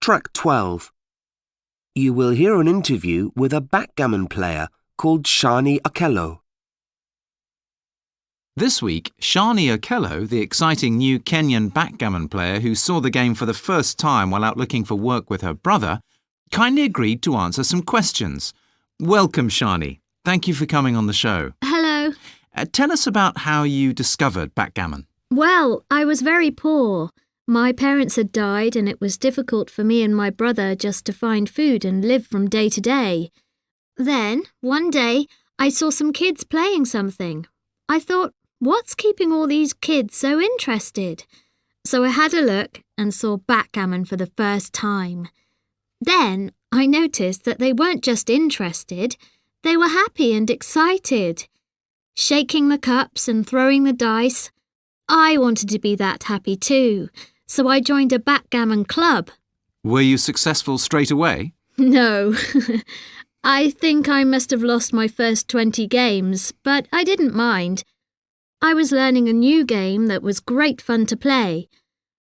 Track 12. You will hear an interview with a backgammon player called Shani Okello. This week, Shani Okello, the exciting new Kenyan backgammon player who saw the game for the first time while out looking for work with her brother, kindly agreed to answer some questions. Welcome, Shani. Thank you for coming on the show. Hello. Tell us about how you discovered backgammon. Well, I was very poor. My parents had died and it was difficult for me and my brother just to find food and live from day to day. Then, one day, I saw some kids playing something. I thought, what's keeping all these kids so interested? So I had a look and saw backgammon for the first time. Then I noticed that they weren't just interested, they were happy and excited. Shaking the cups and throwing the dice, I wanted to be that happy too, so I joined a backgammon club. Were you successful straight away? No. I think I must have lost my first 20 games, but I didn't mind. I was learning a new game that was great fun to play.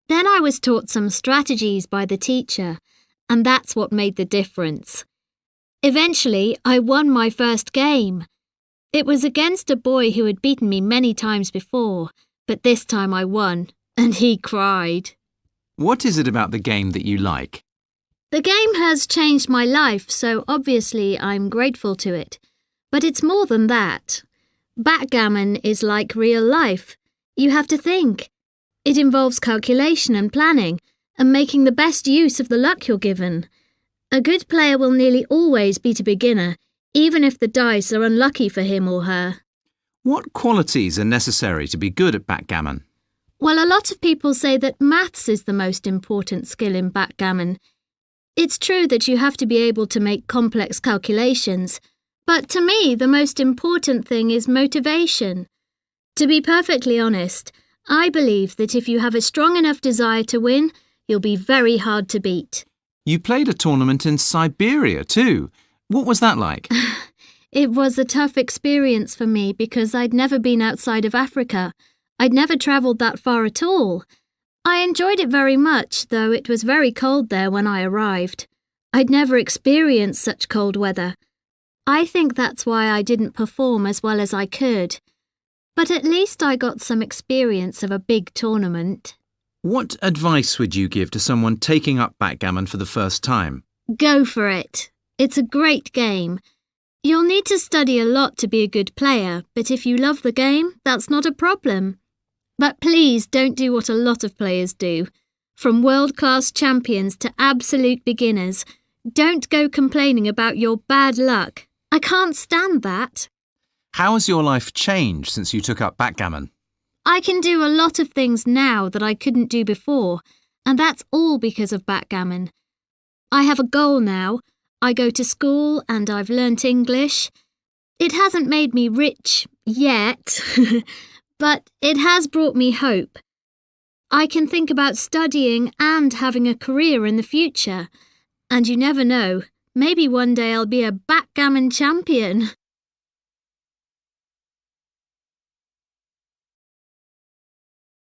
Then I was taught some strategies by the teacher, and that's what made the difference. Eventually, I won my first game. It was against a boy who had beaten me many times before, but this time I won, and he cried. What is it about the game that you like? The game has changed my life, so obviously I'm grateful to it. But it's more than that. Backgammon is like real life. You have to think. It involves calculation and planning, and making the best use of the luck you're given. A good player will nearly always beat a beginner, even if the dice are unlucky for him or her. What qualities are necessary to be good at backgammon? Well, a lot of people say that maths is the most important skill in backgammon. It's true that you have to be able to make complex calculations, but to me the most important thing is motivation. To be perfectly honest, I believe that if you have a strong enough desire to win, you'll be very hard to beat. You played a tournament in Siberia too. What was that like? It was a tough experience for me because I'd never been outside of Africa. I'd never travelled that far at all. I enjoyed it very much, though it was very cold there when I arrived. I'd never experienced such cold weather. I think that's why I didn't perform as well as I could. But at least I got some experience of a big tournament. What advice would you give to someone taking up backgammon for the first time? Go for it. It's a great game. You'll need to study a lot to be a good player, but if you love the game, that's not a problem. But please don't do what a lot of players do. From world-class champions to absolute beginners, don't go complaining about your bad luck. I can't stand that. How has your life changed since you took up backgammon? I can do a lot of things now that I couldn't do before, and that's all because of backgammon. I have a goal now. I go to school and I've learnt English. It hasn't made me rich yet, but it has brought me hope. I can think about studying and having a career in the future. And you never know, maybe one day I'll be a backgammon champion.